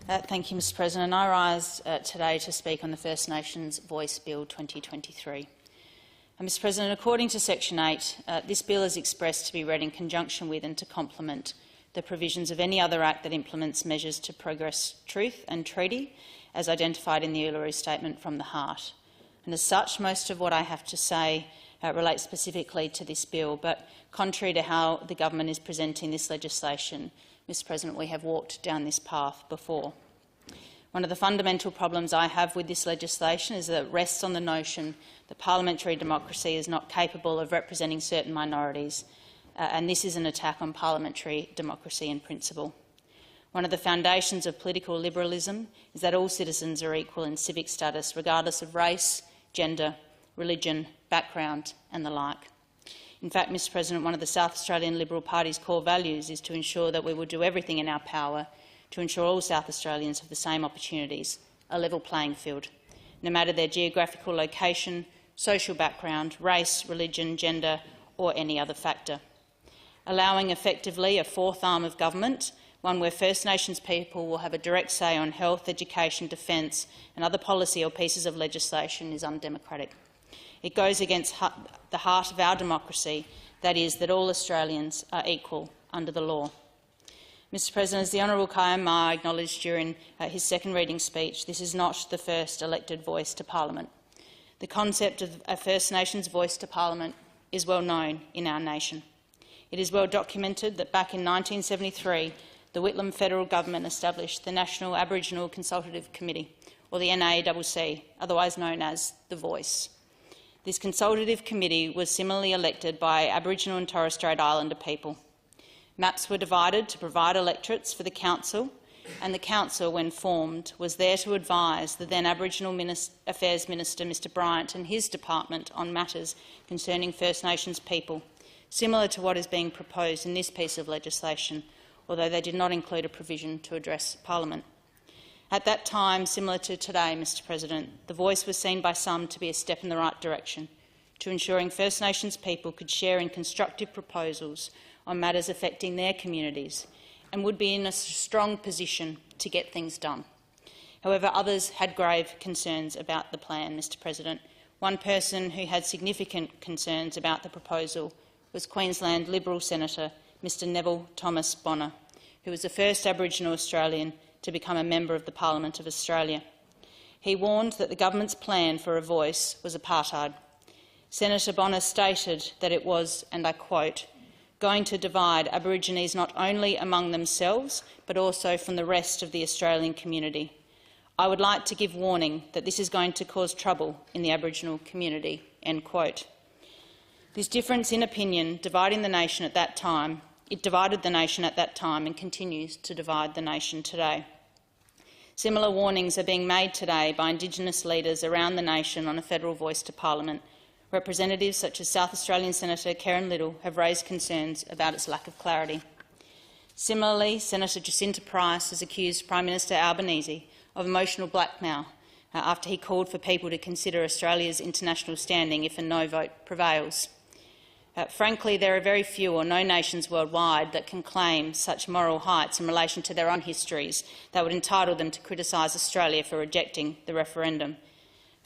Thank you, Mr President. I rise today to speak on the First Nations Voice Bill 2023. Mr President, according to Section 8, this bill is expressed to be read in conjunction with and to complement the provisions of any other act that implements measures to progress truth and treaty, as identified in the Uluru Statement from the Heart. And as such, most of what I have to say relates specifically to this bill, but contrary to how the government is presenting this legislation, Mr President, we have walked down this path before. One of the fundamental problems I have with this legislation is that it rests on the notion that parliamentary democracy is not capable of representing certain minorities, and this is an attack on parliamentary democracy in principle. One of the foundations of political liberalism is that all citizens are equal in civic status, regardless of race, gender, religion, background and the like. In fact, Mr President, one of the South Australian Liberal Party's core values is to ensure that we will do everything in our power to ensure all South Australians have the same opportunities, a level playing field, no matter their geographical location, social background, race, religion, gender or any other factor. Allowing effectively a fourth arm of government, one where First Nations people will have a direct say on health, education, defence and other policy or pieces of legislation is undemocratic. It goes against the heart of our democracy, that is, that all Australians are equal under the law. Mr President, as the Honourable Kayam Ma acknowledged during his second reading speech, this is not the first elected voice to Parliament. The concept of a First Nations voice to Parliament is well known in our nation. It is well documented that back in 1973, the Whitlam federal government established the National Aboriginal Consultative Committee, or the NACC, otherwise known as The Voice. This consultative committee was similarly elected by Aboriginal and Torres Strait Islander people. Maps were divided to provide electorates for the council, and the council, when formed, was there to advise the then Aboriginal Affairs Minister, Mr Bryant, and his department on matters concerning First Nations people, similar to what is being proposed in this piece of legislation, although they did not include a provision to address Parliament. At that time, similar to today, Mr President, the Voice was seen by some to be a step in the right direction to ensuring First Nations people could share in constructive proposals on matters affecting their communities and would be in a strong position to get things done. However, others had grave concerns about the plan, Mr President. One person who had significant concerns about the proposal was Queensland Liberal Senator Mr Neville Thomas Bonner, who was the first Aboriginal Australian to become a member of the Parliament of Australia. He warned that the government's plan for a voice was apartheid. Senator Bonner stated that it was, and I quote, going to divide Aborigines not only among themselves but also from the rest of the Australian community. I would like to give warning that this is going to cause trouble in the Aboriginal community." End quote. This difference in opinion divided the nation at that time and continues to divide the nation today. Similar warnings are being made today by Indigenous leaders around the nation on a federal voice to Parliament. Representatives such as South Australian Senator Kerryn Little have raised concerns about its lack of clarity. Similarly, Senator Jacinta Price has accused Prime Minister Albanese of emotional blackmail after he called for people to consider Australia's international standing if a no vote prevails. Frankly, there are very few or no nations worldwide that can claim such moral heights in relation to their own histories that would entitle them to criticise Australia for rejecting the referendum.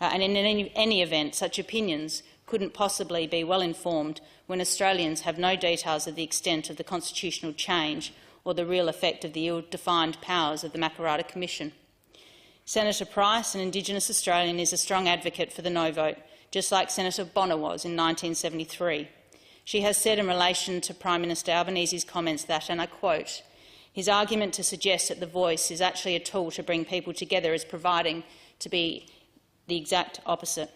And in any event, such opinions couldn't possibly be well informed when Australians have no details of the extent of the constitutional change or the real effect of the ill-defined powers of the Makarrata Commission. Senator Price, an Indigenous Australian, is a strong advocate for the no vote, just like Senator Bonner was in 1973. She has said in relation to Prime Minister Albanese's comments that, and I quote, his argument to suggest that the voice is actually a tool to bring people together is proving to be the exact opposite.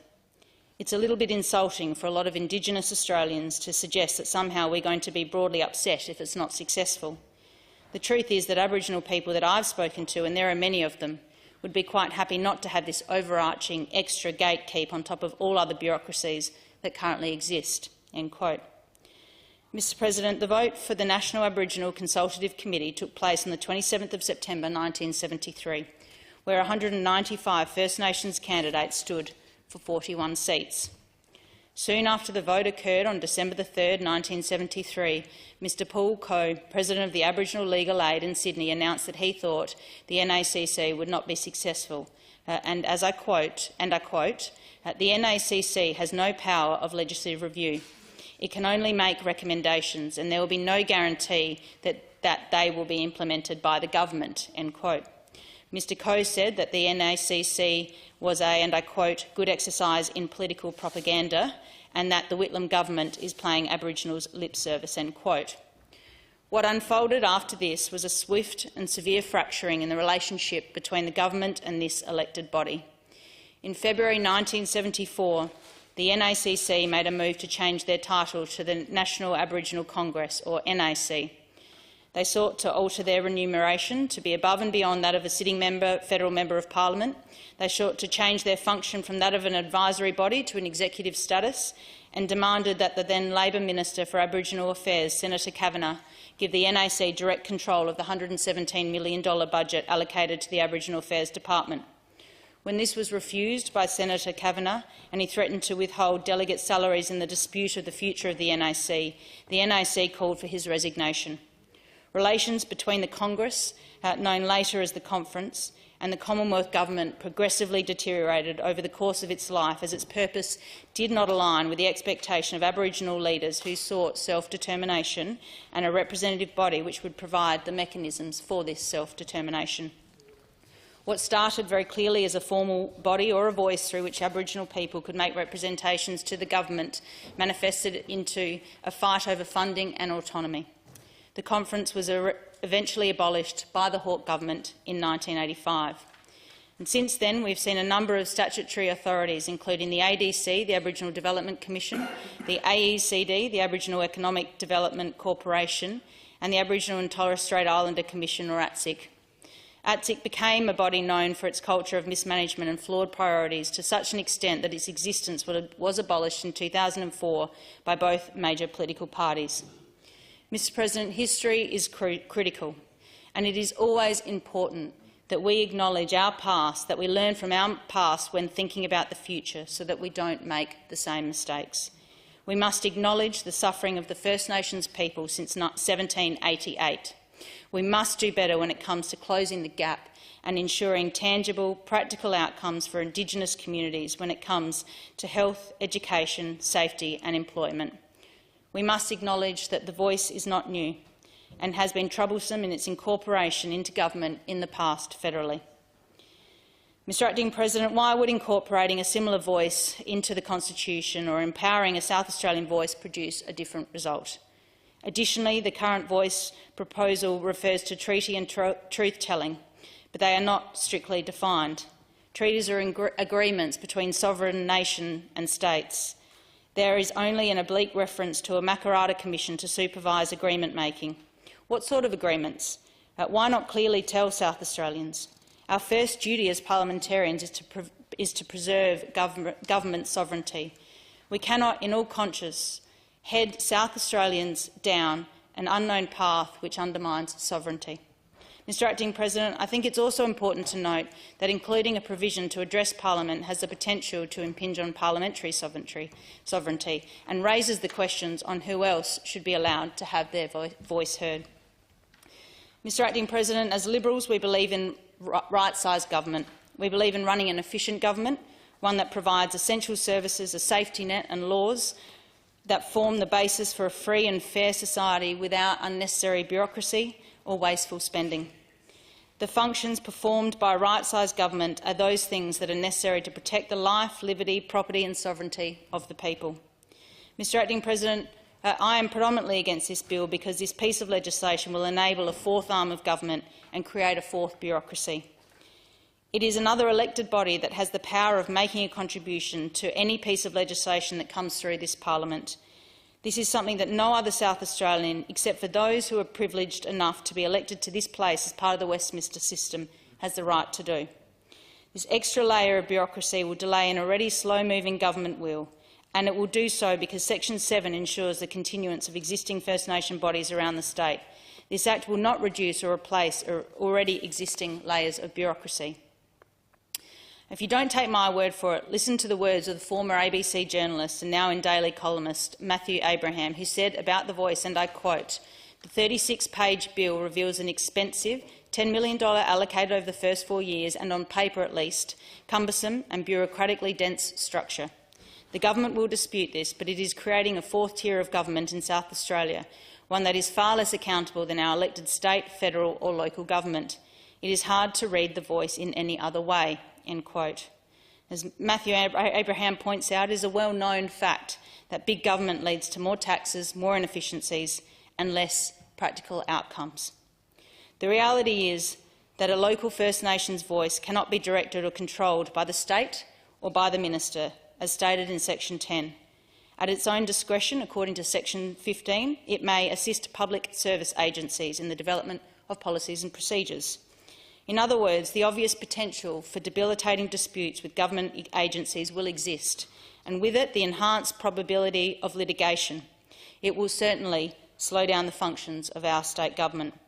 It's a little bit insulting for a lot of Indigenous Australians to suggest that somehow we're going to be broadly upset if it's not successful. The truth is that Aboriginal people that I've spoken to, and there are many of them, would be quite happy not to have this overarching extra gatekeep on top of all other bureaucracies that currently exist." End quote. Mr President, the vote for the National Aboriginal Consultative Committee took place on the 27th of September 1973, where 195 First Nations candidates stood for 41 seats. Soon after the vote occurred on December 3, 1973, Mr Paul Coe, President of the Aboriginal Legal Aid in Sydney, announced that he thought the NACC would not be successful. And I quote, "The NACC has no power of legislative review. It can only make recommendations, and there will be no guarantee that they will be implemented by the government." End quote. Mr Coe said that the NACC was a, and I quote, "good exercise in political propaganda," and that the Whitlam government is playing Aboriginals lip service. End quote. What unfolded after this was a swift and severe fracturing in the relationship between the government and this elected body. In February 1974, the NACC made a move to change their title to the National Aboriginal Congress, or NAC. They sought to alter their remuneration to be above and beyond that of a sitting federal member of parliament. They sought to change their function from that of an advisory body to an executive status, and demanded that the then Labor Minister for Aboriginal Affairs, Senator Kavanagh, give the NAC direct control of the $117 million budget allocated to the Aboriginal Affairs Department. When this was refused by Senator Kavanagh, and he threatened to withhold delegate salaries in the dispute of the future of the NAC called for his resignation. Relations between the Congress, known later as the Conference, and the Commonwealth Government progressively deteriorated over the course of its life, as its purpose did not align with the expectation of Aboriginal leaders who sought self-determination and a representative body which would provide the mechanisms for this self-determination. What started very clearly as a formal body or a voice through which Aboriginal people could make representations to the government manifested into a fight over funding and autonomy. The conference was eventually abolished by the Hawke government in 1985. And since then, we've seen a number of statutory authorities, including the ADC, the Aboriginal Development Commission, the AECD, the Aboriginal Economic Development Corporation, and the Aboriginal and Torres Strait Islander Commission, or ATSIC. ATSIC became a body known for its culture of mismanagement and flawed priorities to such an extent that its existence was abolished in 2004 by both major political parties. Mr President, history is critical, and it is always important that we acknowledge our past, that we learn from our past when thinking about the future, so that we don't make the same mistakes. We must acknowledge the suffering of the First Nations people since 1788. We must do better when it comes to closing the gap and ensuring tangible, practical outcomes for Indigenous communities when it comes to health, education, safety and employment. We must acknowledge that the voice is not new and has been troublesome in its incorporation into government in the past federally. Mr Acting President, why would incorporating a similar voice into the Constitution or empowering a South Australian voice produce a different result? Additionally, the current voice proposal refers to treaty and truth-telling, but they are not strictly defined. Treaties are agreements between sovereign nation and states. There is only an oblique reference to a Makarrata Commission to supervise agreement-making. What sort of agreements? Why not clearly tell South Australians? Our first duty as parliamentarians is to preserve government sovereignty. We cannot, in all conscience, head South Australians down an unknown path which undermines sovereignty. Mr Acting President, I think it's also important to note that including a provision to address Parliament has the potential to impinge on parliamentary sovereignty and raises the questions on who else should be allowed to have their voice heard. Mr Acting President, as Liberals, we believe in right-sized government. We believe in running an efficient government, one that provides essential services, a safety net and laws that form the basis for a free and fair society without unnecessary bureaucracy or wasteful spending. The functions performed by a right-sized government are those things that are necessary to protect the life, liberty, property and sovereignty of the people. Mr Acting President, I am predominantly against this bill because this piece of legislation will enable a fourth arm of government and create a fourth bureaucracy. It is another elected body that has the power of making a contribution to any piece of legislation that comes through this parliament. This is something that no other South Australian, except for those who are privileged enough to be elected to this place as part of the Westminster system, has the right to do. This extra layer of bureaucracy will delay an already slow-moving government wheel, and it will do so because Section 7 ensures the continuance of existing First Nation bodies around the state. This Act will not reduce or replace already existing layers of bureaucracy. If you don't take my word for it, listen to the words of the former ABC journalist and now in Daily columnist Matthew Abraham, who said about The Voice, and I quote, "The 36-page bill reveals an expensive $10 million allocated over the first 4 years and, on paper at least, cumbersome and bureaucratically dense structure. The government will dispute this, but it is creating a fourth tier of government in South Australia, one that is far less accountable than our elected state, federal or local government. It is hard to read The Voice in any other way." End quote. As Matthew Abraham points out, it is a well-known fact that big government leads to more taxes, more inefficiencies and less practical outcomes. The reality is that a local First Nations voice cannot be directed or controlled by the state or by the minister, as stated in Section 10. At its own discretion, according to Section 15, it may assist public service agencies in the development of policies and procedures. In other words, the obvious potential for debilitating disputes with government agencies will exist, and with it the enhanced probability of litigation. It will certainly slow down the functions of our state government.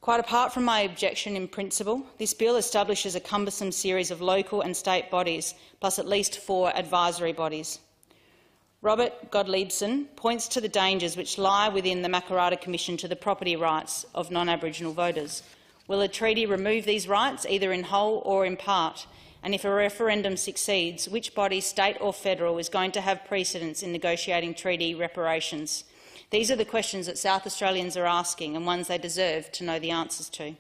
Quite apart from my objection in principle, this bill establishes a cumbersome series of local and state bodies, plus at least 4 advisory bodies. Robert Gottliebsen points to the dangers which lie within the Makarrata Commission to the property rights of non-Aboriginal voters. Will a treaty remove these rights, either in whole or in part? And if a referendum succeeds, which body, state or federal, is going to have precedence in negotiating treaty reparations? These are the questions that South Australians are asking, and ones they deserve to know the answers to.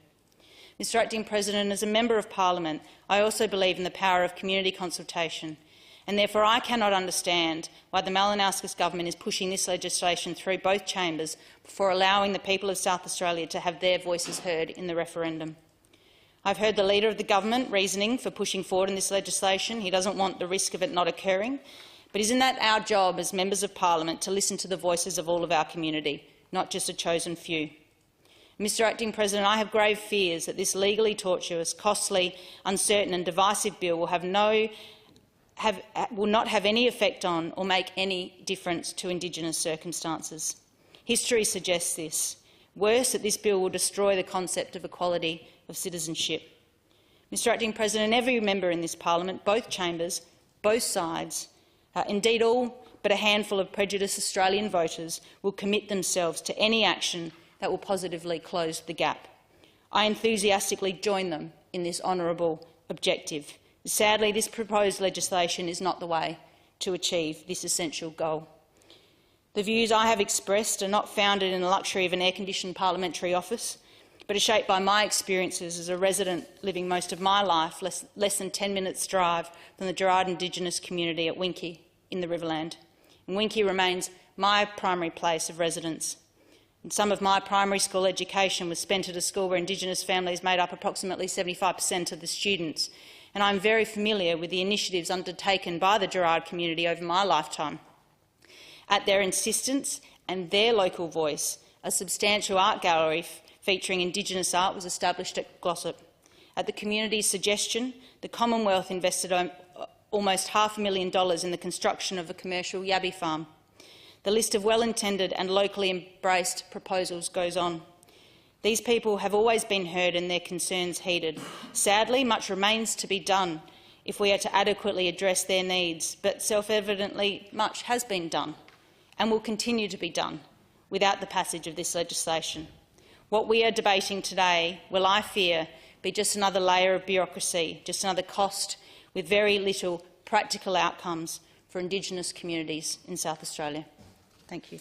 Mr Acting President, as a Member of Parliament, I also believe in the power of community consultation, and therefore I cannot understand why the Malinauskas government is pushing this legislation through both chambers before allowing the people of South Australia to have their voices heard in the referendum. I've heard the Leader of the Government reasoning for pushing forward in this legislation. He doesn't want the risk of it not occurring. But isn't that our job as Members of Parliament, to listen to the voices of all of our community, not just a chosen few? Mr Acting President, I have grave fears that this legally tortuous, costly, uncertain and divisive bill will not have any effect on or make any difference to Indigenous circumstances. History suggests this. Worse, that this bill will destroy the concept of equality of citizenship. Mr Acting President, every member in this parliament, both chambers, both sides, indeed all but a handful of prejudiced Australian voters, will commit themselves to any action that will positively close the gap. I enthusiastically join them in this honourable objective. Sadly, this proposed legislation is not the way to achieve this essential goal. The views I have expressed are not founded in the luxury of an air-conditioned parliamentary office, but are shaped by my experiences as a resident living most of my life less than 10 minutes' drive from the Gerard Indigenous community at Winkie in the Riverland. And Winkie remains my primary place of residence. And some of my primary school education was spent at a school where Indigenous families made up approximately 75% of the students, and I'm very familiar with the initiatives undertaken by the Gerard community over my lifetime. At their insistence and their local voice, a substantial art gallery featuring Indigenous art was established at Glossop. At the community's suggestion, the Commonwealth invested almost $500,000 in the construction of a commercial yabby farm. The list of well-intended and locally embraced proposals goes on. These people have always been heard and their concerns heeded. Sadly, much remains to be done if we are to adequately address their needs, but self-evidently much has been done and will continue to be done without the passage of this legislation. What we are debating today will, I fear, be just another layer of bureaucracy, just another cost with very little practical outcomes for Indigenous communities in South Australia. Thank you.